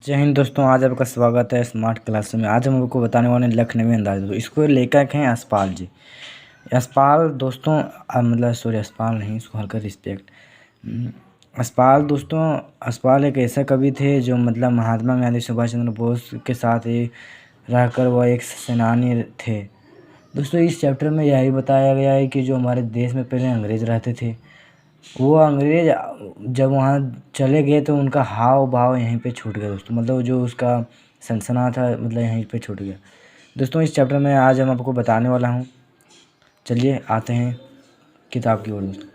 जय हिंद दोस्तों। आज आपका स्वागत है स्मार्ट क्लास में। आज हम आपको बताने वाले हैं लखनवी अंदाज। दोस्तों इसको लेखक हैं यशपाल जी। यशपाल दोस्तों मतलब सॉरी, यशपाल नहीं, इसको हल्का रिस्पेक्ट। यशपाल दोस्तों, यशपाल एक ऐसा कवि थे जो मतलब महात्मा गांधी, सुभाष चंद्र बोस के साथ ही रहकर वह एक सेनानी थे। दोस्तों इस चैप्टर में यही बताया गया है कि जो हमारे देश में पहले अंग्रेज रहते थे, वो अंग्रेज जब वहाँ चले गए तो उनका हाव भाव यहीं पे छूट गया दोस्तों। मतलब जो उसका सनसना था मतलब यहीं पे छूट गया दोस्तों। इस चैप्टर में आज हम आपको बताने वाला हूँ। चलिए आते हैं किताब की ओर दोस्तों।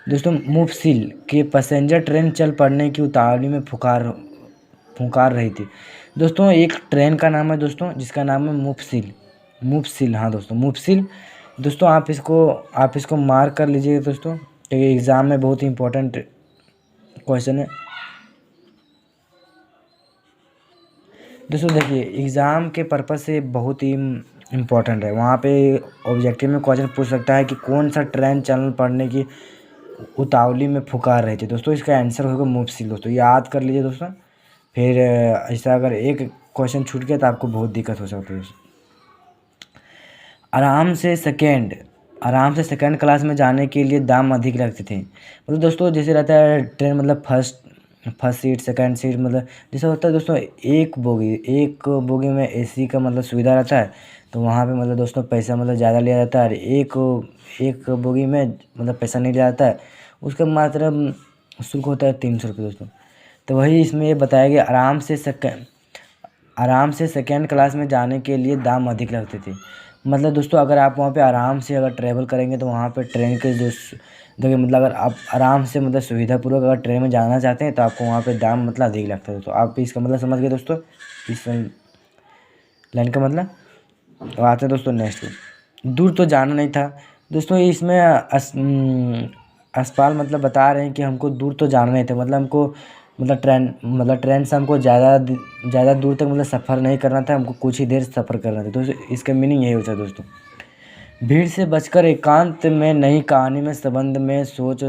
दोस्तों मुफसिल के पैसेंजर ट्रेन चल पड़ने की उतावली में फुकार रही थी। दोस्तों एक ट्रेन का नाम है दोस्तों, जिसका नाम है मुफसिल। मुफसिल, हाँ दोस्तों मुफसिल। दोस्तों आप इसको मार्क कर लीजिएगा दोस्तों, क्योंकि एग्ज़ाम में बहुत ही इम्पोर्टेंट क्वेश्चन है दोस्तों। देखिए एग्ज़ाम के पर्पज़ से बहुत ही इम्पोर्टेंट है। वहाँ पे ऑब्जेक्टिव में क्वेश्चन पूछ सकता है कि कौन सा ट्रेन चल पड़ने की उतावली में फुकार रहे थे। दोस्तों इसका आंसर होगा मुफसिल। दोस्तों याद कर लीजिए दोस्तों, फिर ऐसा अगर एक क्वेश्चन छूट गया तो आपको बहुत दिक्कत हो सकती है। आराम से सेकंड क्लास में जाने के लिए दाम अधिक लगते थे। मतलब दोस्तों जैसे रहता है ट्रेन, मतलब फर्स्ट सीट, सेकंड सीट, मतलब जैसा होता है दोस्तों एक बोगी में एसी का मतलब सुविधा रहता है, तो वहाँ पे मतलब दोस्तों पैसा मतलब ज़्यादा लिया जाता है। एक बोगी में मतलब पैसा नहीं लिया जाता है, उसका मात्र शुल्क होता है 300 रुपये दोस्तों। तो वही इसमें ये बताया गया, आराम से सेकेंड क्लास में जाने के लिए दाम अधिक लगते थे। मतलब दोस्तों अगर आप वहाँ पे आराम से अगर ट्रैवल करेंगे तो वहाँ पे ट्रेन के जो देखिए मतलब अगर आप आराम से मतलब सुविधापूर्वक अगर ट्रेन में जाना चाहते हैं तो आपको वहाँ पे दाम मतलब अधिक लगता है। तो आप इसका मतलब समझ गए दोस्तों, इस लाइन का मतलब। अब आते हैं दोस्तों नेक्स्ट को। दूर तो जाना नहीं था दोस्तों। इसमें अस्पाल मतलब बता रहे हैं कि हमको दूर तो जाना नहीं था, मतलब हमको मतलब ट्रेन से हमको ज़्यादा दूर तक मतलब सफ़र नहीं करना था, हमको कुछ ही देर सफ़र करना था। दोस्तों इसका मीनिंग यही होता है दोस्तों। भीड़ से बचकर एकांत में नई कहानी में संबंध में सोच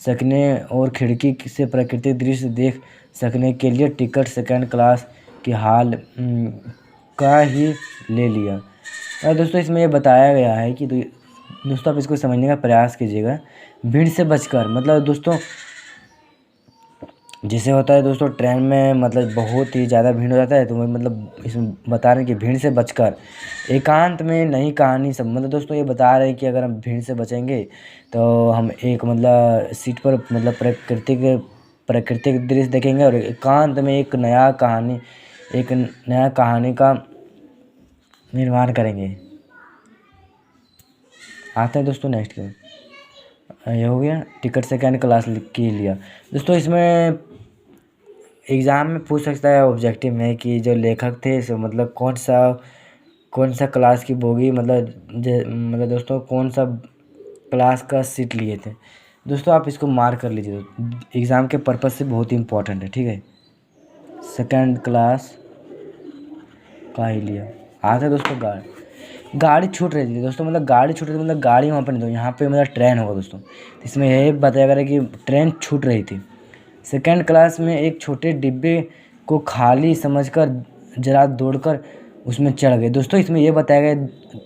सकने और खिड़की से प्राकृतिक दृश्य देख सकने के लिए टिकट सेकंड क्लास की हाल का ही ले लिया। और दोस्तों इसमें ये बताया गया है कि दोस्तों आप इसको समझने का प्रयास कीजिएगा। भीड़ से बचकर मतलब दोस्तों जैसे होता है दोस्तों ट्रेन में मतलब बहुत ही ज़्यादा भीड़ हो जाता है, तो वही मतलब इसमें बता रहे हैं कि भीड़ से बचकर एकांत में नई कहानी सब। मतलब दोस्तों ये बता रहे हैं कि अगर हम भीड़ से बचेंगे तो हम एक मतलब सीट पर मतलब प्राकृतिक दृश्य देखेंगे और एकांत में एक नया कहानी का निर्माण करेंगे। आते हैं दोस्तों नेक्स्ट के। ये हो गया टिकट सेकंड क्लास के लिया। दोस्तों इसमें एग्ज़ाम में पूछ सकता है ऑब्जेक्टिव में कि जो लेखक थे सो मतलब कौन सा क्लास की बोगी मतलब दोस्तों कौन सा क्लास का सीट लिए थे। दोस्तों आप इसको मार्क कर लीजिए, एग्ज़ाम के पर्पज़ से बहुत ही इम्पोर्टेंट है, ठीक है। सेकंड क्लास का ही लिया। आता है दोस्तों गाड़ी छूट रही थी दोस्तों। मतलब गाड़ी छूट रही थी मतलब गाड़ी वहाँ पर नहीं, तो यहाँ पे मतलब ट्रेन होगा दोस्तों। इसमें यही बताया गया है कि ट्रेन छूट रही थी। सेकंड क्लास में एक छोटे डिब्बे को खाली समझकर जरा दौड़कर उसमें चढ़ गए। दोस्तों इसमें ये बताया गया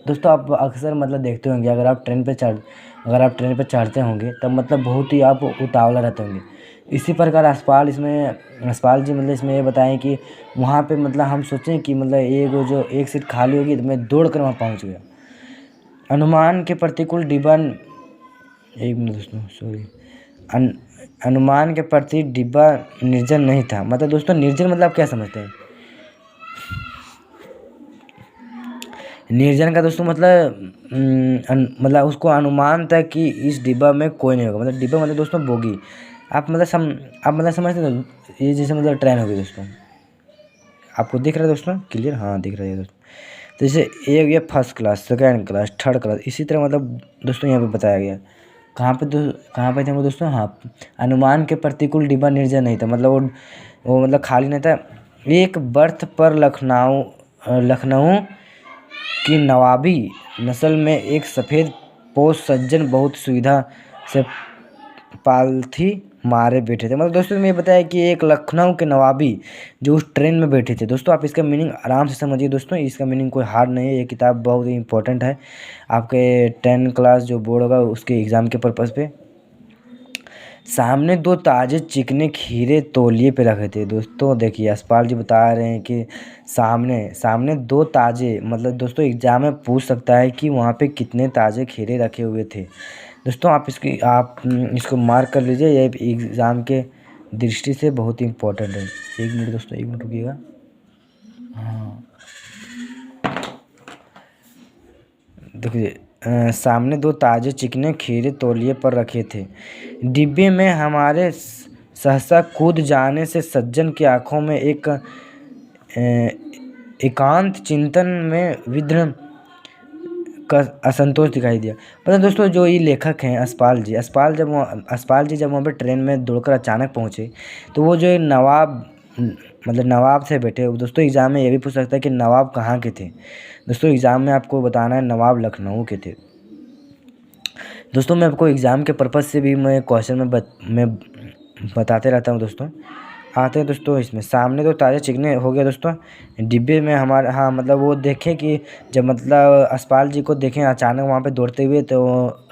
दोस्तों, आप अक्सर मतलब देखते होंगे अगर आप ट्रेन पे चढ़ते होंगे तब मतलब बहुत ही आप उतावला रहते होंगे। इसी प्रकार यशपाल जी मतलब इसमें ये बताएं कि वहाँ पे मतलब हम सोचें कि मतलब एक सीट खाली होगी तो मैं दौड़ कर वहाँ पहुँच गया। अनुमान के प्रतिकूल डिब्बा, एक मिनट दोस्तों सॉरी, अनुमान के प्रति डिब्बा निर्जन नहीं था। मतलब दोस्तों निर्जन मतलब क्या समझते हैं? निर्जन का दोस्तों मतलब उसको अनुमान था कि इस डिब्बा में कोई नहीं होगा। मतलब डिब्बा मतलब दोस्तों बोगी। आप मतलब समझते हो ये जैसे मतलब ट्रेन होगी दोस्तों। आपको दिख रहा है दोस्तों क्लियर? हाँ दिख रहा है दोस्तों। तो जैसे एक ये first class, second class, third class, इसी तरह मतलब दोस्तों यहाँ पे बताया गया। कहाँ पे थे वो दोस्तों? हाँ, अनुमान के प्रतिकूल डिब्बा निर्जन नहीं था। मतलब वो मतलब खाली नहीं था। एक बर्थ पर लखनऊ की नवाबी नस्ल में एक सफ़ेद पोश सज्जन बहुत सुविधा से पालथी मारे बैठे थे। मतलब दोस्तों मैं ये बताया कि एक लखनऊ के नवाबी जो उस ट्रेन में बैठे थे। दोस्तों आप इसका मीनिंग आराम से समझिए दोस्तों, इसका मीनिंग कोई हार्ड नहीं है। ये किताब बहुत ही इंपॉर्टेंट है आपके 10 क्लास जो बोर्ड होगा उसके एग्ज़ाम के पर्पज़ पे। सामने दो ताजे चिकने खीरे तौलिए पे रखे थे। दोस्तों देखिए यशपाल जी बता रहे हैं कि सामने सामने दो ताजे, मतलब दोस्तों एग्जाम में पूछ सकता है कि वहाँ पे कितने ताजे खीरे रखे हुए थे। दोस्तों आप इसको मार्क कर लीजिए, ये एग्ज़ाम के दृष्टि से बहुत ही इम्पोर्टेंट है। 1 मिनट दोस्तों, 1 मिनट रुकिएगा। हाँ देखिए सामने दो ताजे चिकने खीरे तौलिए पर रखे थे। डिब्बे में हमारे सहसा कूद जाने से सज्जन की आंखों में एक एकांत चिंतन में विघ्न का असंतोष दिखाई दिया। पता दोस्तों जो ये लेखक हैं यशपाल जी, यशपाल जी जब वहाँ पे ट्रेन में दौड़कर अचानक पहुँचे तो वो जो नवाब मतलब नवाब से बैठे। दोस्तों एग्ज़ाम में ये भी पूछ सकता है कि नवाब कहाँ के थे। दोस्तों एग्ज़ाम में आपको बताना है नवाब लखनऊ के थे। दोस्तों मैं आपको एग्ज़ाम के पर्पज़ से भी मैं क्वेश्चन में बताते रहता हूँ दोस्तों। आते हैं दोस्तों इसमें सामने तो ताज़ा चिकने हो गया दोस्तों। डिब्बे में हमारा हाँ मतलब वो देखे कि जब मतलब यशपाल जी को देखें अचानक वहाँ पे दौड़ते हुए तो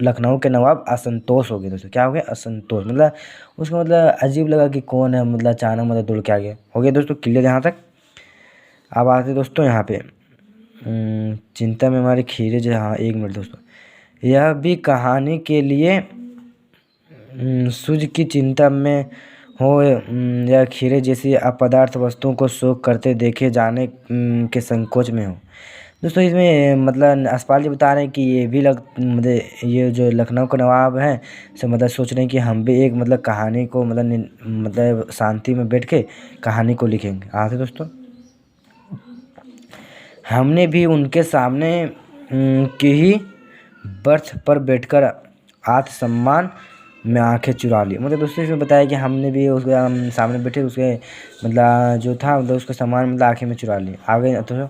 लखनऊ के नवाब असंतोष हो गए। दोस्तों क्या हो गया? असंतोष, मतलब उसको मतलब अजीब लगा कि कौन है, मतलब अचानक मतलब दौड़ के आ गया। हो गया दोस्तों क्लियर यहाँ तक। अब आते दोस्तों यहाँ पे चिंता में हमारे खीरे जो, हाँ 1 मिनट दोस्तों। यह भी कहानी के लिए सूझ की चिंता में हो या खीरे जैसी अपदार्थ वस्तुओं को शोक करते देखे जाने के संकोच में हो। दोस्तों इसमें मतलब यशपाल जी बता रहे हैं कि ये भी मतलब ये जो लखनऊ का नवाब है सब मतलब सोच रहे हैं कि हम भी एक मतलब कहानी को मतलब शांति में बैठ के कहानी को लिखेंगे। आते दोस्तों हमने भी उनके सामने की ही बर्थ पर बैठकर आत्मसम्मान में आंखें चुरा ली। मतलब दोस्तों इसमें बताया कि हमने भी उसके सामने बैठे उसके मतलब जो था मतलब उसका सामान मतलब आंखें में चुरा ली। आगे तो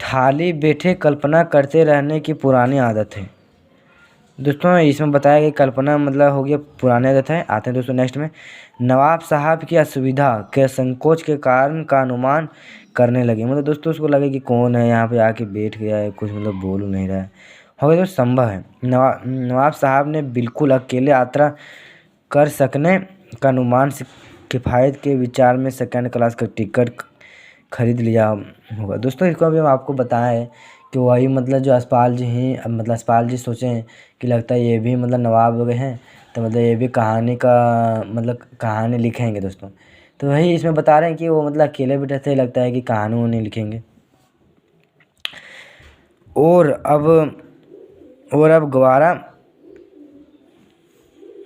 थाली बैठे कल्पना करते रहने की पुरानी आदत है। दोस्तों इसमें बताया कि कल्पना मतलब हो गया पुरानी आदत है। आते हैं दोस्तों नेक्स्ट में नवाब साहब की असुविधा के संकोच के कारण का अनुमान करने लगे। मतलब दोस्तों उसको लगे कि कौन है यहाँ पे आके बैठ गया है, कुछ मतलब बोल नहीं रहा है। हो गया दोस्त संभव है। नवाब साहब ने बिल्कुल अकेले यात्रा कर सकने का अनुमान से किफ़ायत के विचार में सेकंड क्लास का टिकट खरीद लिया होगा। दोस्तों इसको अभी हम आपको बताया है कि वही मतलब जो यशपाल जी हैं, मतलब यशपाल जी सोचे हैं कि लगता है ये भी मतलब नवाब हो गए हैं तो मतलब ये भी कहानी का मतलब कहानी लिखेंगे दोस्तों। तो वही इसमें बता रहे हैं कि वो मतलब अकेले बैठे थे, लगता है कि कहानी वो नहीं लिखेंगे। और अब गवारा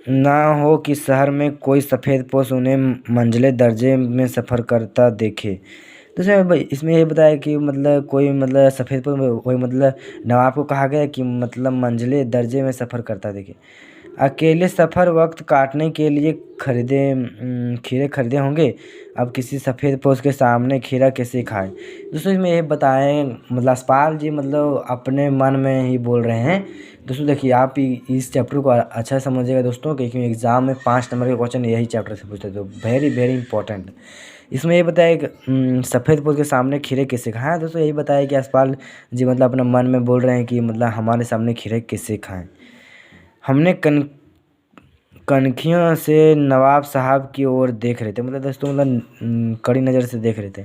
ना हो कि शहर में कोई सफ़ेद पोश उन्हें मंझले दर्जे में सफ़र करता देखे। दूसरा इसमें ये बताया कि मतलब कोई मतलब सफ़ेद पोश वही मतलब नवाब को कहा गया कि मतलब मंझले दर्जे में सफ़र करता देखे। अकेले सफ़र वक्त काटने के लिए खीरे खरीदे होंगे, अब किसी सफ़ेद पोश के सामने खीरा कैसे खाए। दोस्तों इसमें ये बताएं मतलब यशपाल जी मतलब अपने मन में ही बोल रहे हैं। दोस्तों देखिए आप इस चैप्टर को अच्छा समझिएगा दोस्तों, क्योंकि एग्ज़ाम में 5 नंबर के क्वेश्चन यही चैप्टर से पूछते, तो वेरी वेरी इंपॉर्टेंट। इसमें ये बताया कि सफ़ेद पोश के सामने खीरे कैसे खाएँ। दोस्तों यही बताया कि यशपाल जी मतलब अपने मन में बोल रहे हैं कि मतलब हमारे सामने खीरे कैसे खाएँ। हमने कनखियों से नवाब साहब की ओर देख रहे थे। मतलब दोस्तों मतलब कड़ी नज़र से देख रहे थे।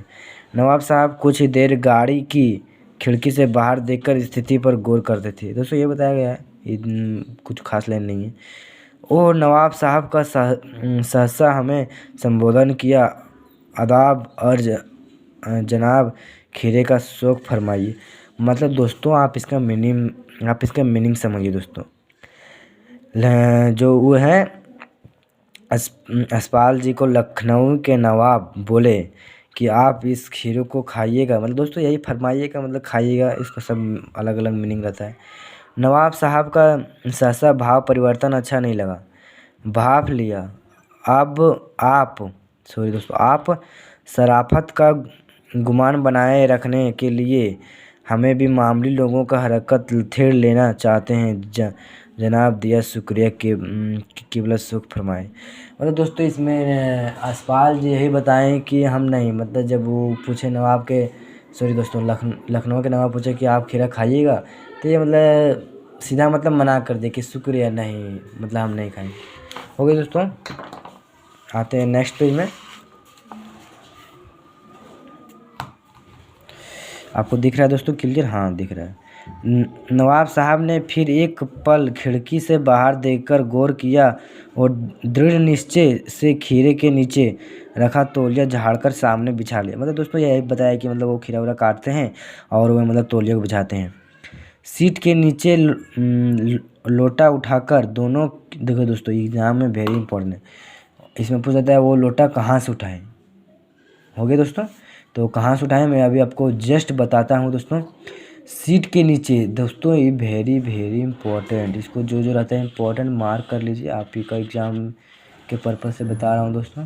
नवाब साहब कुछ ही देर गाड़ी की खिड़की से बाहर देखकर स्थिति पर गौर करते थे। दोस्तों ये बताया गया है, कुछ खास लाइन नहीं है। और नवाब साहब का सहसा हमें संबोधन किया, आदाब अर्ज जनाब, खीरे का शौक फरमाइए। मतलब दोस्तों आप इसका मीनिंग समझिए दोस्तों। जो वो है यशपाल जी को लखनऊ के नवाब बोले कि आप इस खीरे को खाइएगा। मतलब दोस्तों यही फरमाइएगा मतलब खाइएगा, इसका सब अलग अलग मीनिंग रहता है। नवाब साहब का सहसा भाव परिवर्तन अच्छा नहीं लगा, भाप लिया। अब आप शराफत का गुमान बनाए रखने के लिए हमें भी मामूली लोगों का हरकत थेड़ लेना चाहते हैं। जनाब दिया शुक्रिया के क़िबला सुख फरमाए। मतलब दोस्तों इसमें यशपाल जी यही बताएं कि हम नहीं, मतलब जब वो पूछे नवाब के, सॉरी दोस्तों, लखनऊ के नवाब पूछे कि आप खीरा खाइएगा, तो ये मतलब सीधा मतलब मना कर दे कि शुक्रिया नहीं, मतलब हम नहीं खाएंगे। हो गए दोस्तों, आते हैं नेक्स्ट पेज में। आपको दिख रहा है दोस्तों क्लियर? हाँ दिख रहा है। नवाब साहब ने फिर एक पल खिड़की से बाहर देखकर गौर किया और दृढ़ निश्चय से खीरे के नीचे रखा तौलिया झाड़कर सामने बिछा लिया। मतलब दोस्तों यही बताया कि मतलब वो खीरा वगैरह काटते हैं और वो मतलब तौलिया को बिछाते हैं। सीट के नीचे लोटा उठाकर दोनों, देखो दोस्तों एग्जाम में वेरी इंपॉर्टेंट है, इसमें पूछ जाता है वो लोटा कहाँ से उठाएं। हो गया दोस्तों, तो कहाँ से उठाएं मैं अभी आपको जस्ट बताता हूँ दोस्तों। सीट के नीचे, दोस्तों ये वेरी वेरी इंपॉर्टेंट, इसको जो जो रहता है इंपॉर्टेंट मार्क कर लीजिए। आप ही का एग्ज़ाम के पर्पज़ से बता रहा हूँ दोस्तों,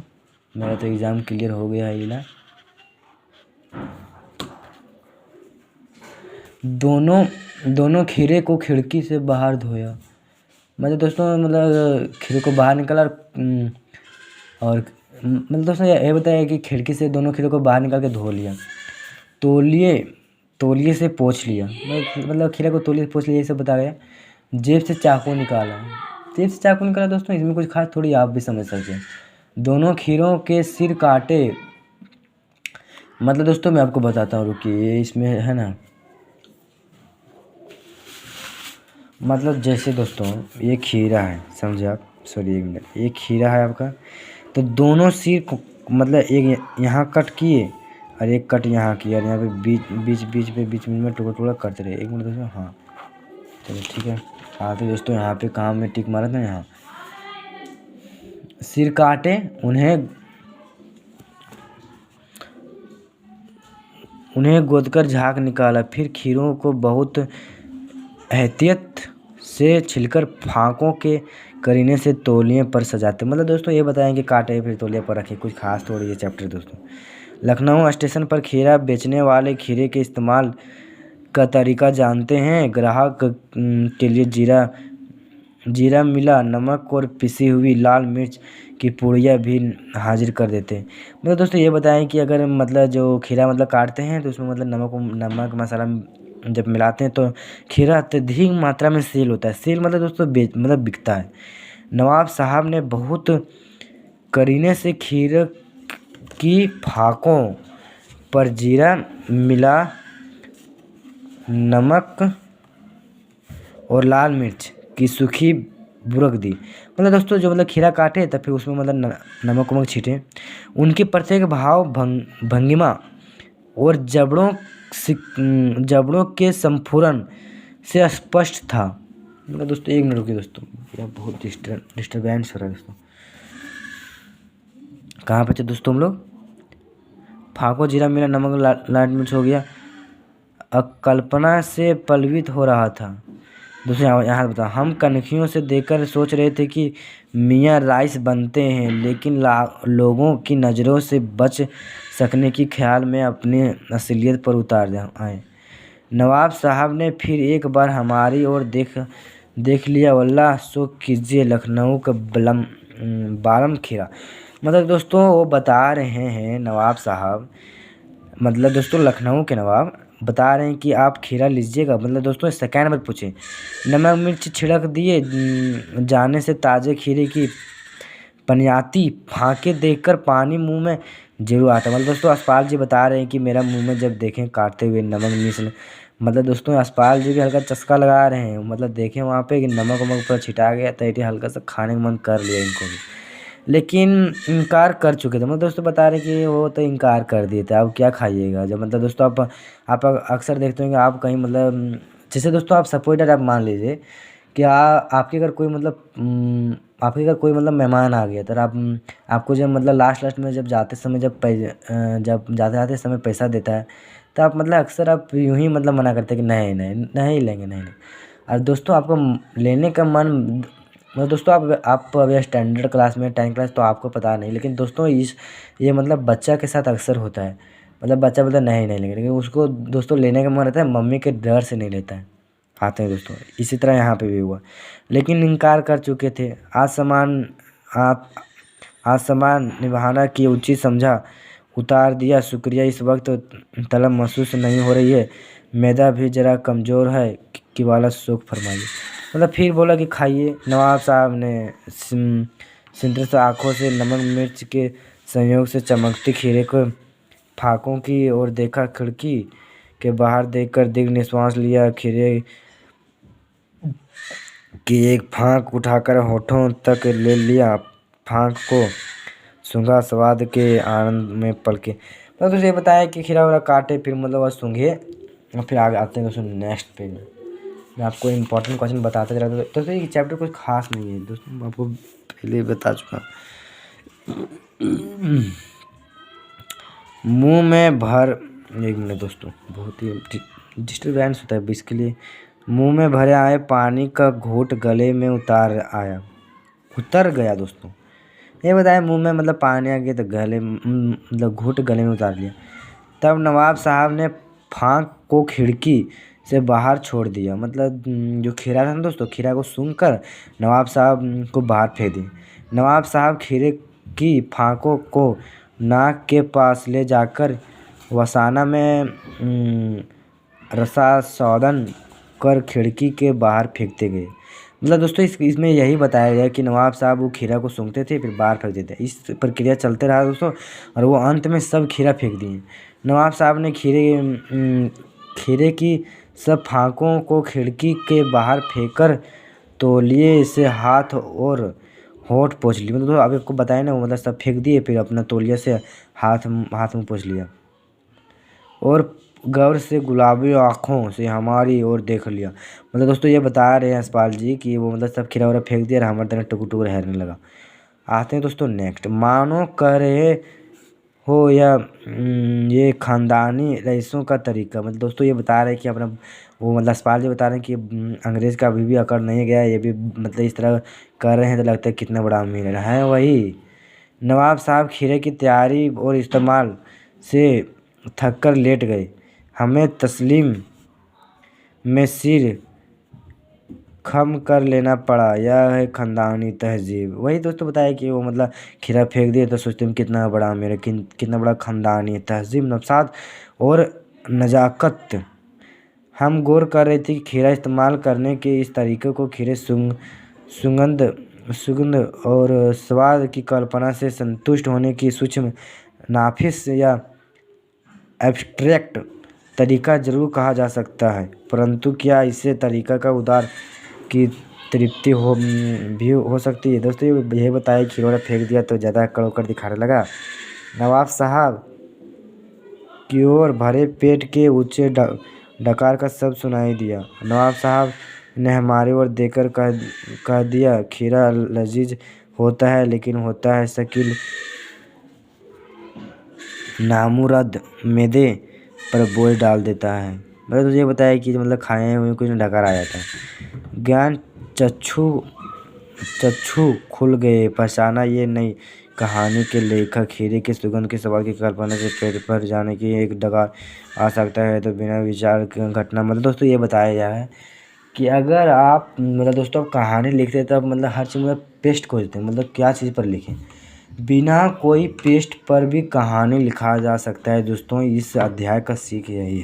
मेरा तो एग्ज़ाम क्लियर हो गया है। ये ना दोनों खीरे को खिड़की से बाहर धोया। मतलब दोस्तों मतलब खीरे को बाहर निकाला और मतलब दोस्तों ये बताया कि खिड़की से दोनों खीरे को बाहर निकाल के धो लिया, तौलिए से पोंछ लिया। मतलब खीरा को तौलिए से पोंछ लिया, ये सब बता गया। जेब से चाकू निकाला दोस्तों, इसमें कुछ खास थोड़ी, आप भी समझ सकते हैं। दोनों खीरों के सिर काटे, मतलब दोस्तों मैं आपको बताता हूँ, रुकिए, इसमें है ना, मतलब जैसे दोस्तों ये खीरा है, समझे आप, सॉरी एक मिनट, ये खीरा है आपका, तो दोनों सिर को मतलब एक यहाँ कट किए और एक कट यहाँ किया, और यहाँ पे बीच में टुकड़ा करते रहे। एक मिनट दोस्तों, हाँ चलो ठीक है। आते दोस्तों यहाँ पे काम में टिक मारा था, यहाँ सिर काटे, उन्हें गोदकर झाग निकाला, फिर खीरों को बहुत एहतियात से छिलकर फाँकों के करीने से तौलिए पर सजाते। मतलब दोस्तों ये बताएं कि काटे फिर तौलिए पर रखे, कुछ खास थोड़ी ये चैप्टर दोस्तों। लखनऊ स्टेशन पर खीरा बेचने वाले खीरे के इस्तेमाल का तरीका जानते हैं। ग्राहक के लिए जीरा मिला नमक और पिसी हुई लाल मिर्च की पुड़िया भी हाजिर कर देते हैं। मतलब दोस्तों ये बताएं कि अगर मतलब जो खीरा मतलब काटते हैं तो उसमें मतलब नमक मसाला जब मिलाते हैं तो खीरा अत्यधिक मात्रा में सेल होता है। सेल मतलब दोस्तों मतलब बिकता है। नवाब साहब ने बहुत करीने से खीरे की फाँकों पर जीरा मिला नमक और लाल मिर्च की सूखी बुरक दी। मतलब दोस्तों जो मतलब खीरा काटे तब फिर उसमें मतलब नमक वमक छीटे। उनकी प्रत्येक भाव भंगिमा और जबड़ों के संफुरन से स्पष्ट था। मतलब दोस्तों एक मिनट रुकिए दोस्तों, यह बहुत डिस्टर्बेंस हो रहा है दोस्तों। कहाँ पे थे दोस्तों हम लोग? फाको जीरा मिला नमक लाल मिर्च हो गया। कल्पना से पलवित हो रहा था। दोस्तों यहाँ बता, हम कनखियों से देखकर सोच रहे थे कि मियाँ राइस बनते हैं, लेकिन लोगों की नज़रों से बच सकने की ख्याल में अपनी असलियत पर उतार आए। नवाब साहब ने फिर एक बार हमारी ओर देख लिया। वल्लाह सो कीजिए लखनऊ का बालम खीरा। मतलब दोस्तों वो बता रहे हैं नवाब साहब, मतलब दोस्तों लखनऊ के नवाब बता रहे हैं कि आप खीरा लीजिएगा। मतलब दोस्तों सेकेंड में पूछे, नमक मिर्च छिड़क दिए जाने से ताज़े खीरे की पनियाती फाँके देखकर पानी मुंह में जरूर आता। मतलब दोस्तों यशपाल जी बता रहे हैं कि मेरा मुंह में जब देखें काटते हुए नमक मिर्च, मतलब दोस्तों यशपाल जी भी हल्का चस्का लगा रहे हैं। मतलब देखें वहाँ पे कि नमक वमक पर छिटा गया तो ये हल्का सा खाने का मन कर लिया इनको भी, लेकिन इनकार कर चुके थे। मतलब दोस्तों बता रहे कि वो तो इनकार कर दिए थे, आप क्या खाइएगा जब, मतलब दोस्तों आप अक्सर देखते होंगे आप कहीं, मतलब जैसे दोस्तों आप सपोर्टर आप मान लीजिए कि आपके अगर कोई मतलब आपके घर कोई मतलब मेहमान आ गया तो आपको जब मतलब लास्ट में जब जाते समय जब जाते समय पैसा देता है तो आप मतलब अक्सर आप यूँ ही मतलब मना करते हैं कि नहीं लेंगे, नहीं। और दोस्तों आपको लेने का मन, मतलब दोस्तों आप अभी स्टैंडर्ड क्लास में 10th क्लास तो आपको पता नहीं, लेकिन दोस्तों ये मतलब बच्चा के साथ अक्सर होता है। मतलब बच्चा बोलता नहीं लेंगे, लेकिन उसको दोस्तों लेने का मन रहता है, मम्मी के डर से नहीं लेता है। आते हैं दोस्तों। इसी तरह यहाँ पे भी हुआ, लेकिन इनकार कर चुके थे। आज सामान निभाना की उचित समझा, उतार दिया शुक्रिया। इस वक्त तलब महसूस नहीं हो रही है, मैदा भी ज़रा कमज़ोर है कि वाला शौक फरमाइए। मतलब फिर बोला कि खाइए। नवाब साहब ने संतृप्त आँखों से नमक मिर्च के संयोग से चमकती खीरे को फाकों की ओर देखा। खिड़की के बाहर देखकर दीर्घ निश्वास लिया। खीरे की एक फाँक उठाकर होठों तक ले लिया। फाँक को सूंघा, स्वाद के आनंद में पलके। तो तुझे बताया कि खीरा वरा काटे, फिर मतलब वह सूंघे और फिर आगे आते हैं दोस्तों नेक्स्ट पेज में। मैं आपको इम्पोर्टेंट क्वेश्चन बताते जा रहा था। दोस्तों ये चैप्टर कुछ खास नहीं है दोस्तों, मैं आपको पहले बता चुका। मुंह में भर, एक मिनट दोस्तों, बहुत ही डिस्टर्बेंस होता है इसके लिए। मुंह में भरे आए पानी का घूंट गले में उतर गया दोस्तों। ये बताया मुंह में मतलब पानी आ गया तो गले मतलब घूंट गले में उतार लिया। तब नवाब साहब ने फाँक को खिड़की से बाहर छोड़ दिया। मतलब जो खीरा था ना दोस्तों, खीरा को सूंघकर नवाब साहब को बाहर फेंक दिया। नवाब साहब खीरे की फाँकों को नाक के पास ले जाकर वसाना में रसास्वादन कर खिड़की के बाहर फेंकते गए। मतलब दोस्तों इसमें यही बताया गया कि नवाब साहब वो खीरा को सूंघते थे फिर बाहर फेंक देते। इस प्रक्रिया चलते रहा दोस्तों, और वो अंत में सब खीरा फेंक दिए। नवाब साहब ने खीरे की सब फाँकों को खिड़की के बाहर फेंककर तौलिए से हाथ और होंठ पोंछ लिए। मतलब अभी आपको बताया ना, वो मतलब सब फेंक दिए फिर अपना तौलिया से हाथ में पोंछ लिया और गौर से गुलाबी आँखों से हमारी ओर देख लिया। मतलब दोस्तों ये बता रहे हैं यशपाल जी कि वो मतलब सब खीरा वरा फेंक दिया और हमारे तरह टुकुर टुकुर हैरने लगा। आते हैं दोस्तों नेक्स्ट। मानो कह रहे हो या ये ख़ानदानी रईसों का तरीका। मतलब दोस्तों ये बता रहे हैं कि अपना वो मतलब यशपाल जी बता रहे हैं कि अंग्रेज़ का अभी भी अकड़ नहीं गया, ये भी मतलब इस तरह कर रहे हैं तो लगता है कितना बड़ा अमीर है वही। नवाब साहब खीरे की तैयारी और इस्तेमाल से थक कर लेट गए। हमें तस्लीम में सिर खम कर लेना पड़ा। यह है ख़ानदानी तहजीब। वही दोस्तों बताया कि वो मतलब खीरा फेंक दिए तो सोचते हैं कितना बड़ा मेरा कितना बड़ा ख़ानदानी तहजीब, नफसात और नज़ाकत। हम गौर कर रहे थे कि खीरा इस्तेमाल करने के इस तरीके को खीरे सुगंध और स्वाद की कल्पना से संतुष्ट होने की सूक्ष्म नाफिस या एब्स्ट्रैक्ट तरीका ज़रूर कहा जा सकता है, परंतु क्या इससे तरीका का उदार की तृप्ति भी हो सकती है। दोस्तों यही बताया कि खीरा फेंक दिया तो ज़्यादा कड़ोकर दिखाने लगा। नवाब साहब की ओर भरे पेट के ऊंचे डकार का शब्द सुनाई दिया। नवाब साहब ने हमारी ओर देखकर कह दिया, खीरा लजीज होता है लेकिन होता है शकील, नामुराद मैदे पर बोझ डाल देता है। मैंने तुझे बताया कि मतलब खाए हुए कुछ डकार आ जाता है। ज्ञान चक्षु खुल गए, पहचाना ये नई कहानी के लेखक। खीरे के सुगंध के सवाल की कल्पना से पेट पर जाने की एक डकार आ सकता है तो बिना विचार घटना। मतलब दोस्तों ये बताया गया है कि अगर आप मतलब दोस्तों आप कहानी लिखते हैं तब मतलब हर चीज़ में पेस्ट खोजते हैं, मतलब क्या चीज़ पर लिखें। बिना कोई पेस्ट पर भी कहानी लिखा जा सकता है दोस्तों। इस अध्याय का सीख यही है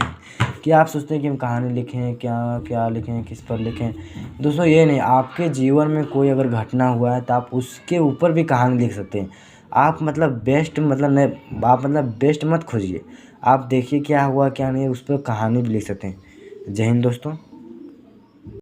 कि आप सोचते हैं कि हम कहानी लिखें, क्या लिखें, किस पर लिखें। दोस्तों ये नहीं, आपके जीवन में कोई अगर घटना हुआ है तो आप उसके ऊपर भी कहानी लिख सकते हैं। आप मतलब बेस्ट मतलब नहीं, आप मतलब बेस्ट मत खोजिए, आप देखिए क्या हुआ क्या नहीं, उस पर कहानी भी लिख सकते हैं। जय हिंद दोस्तों।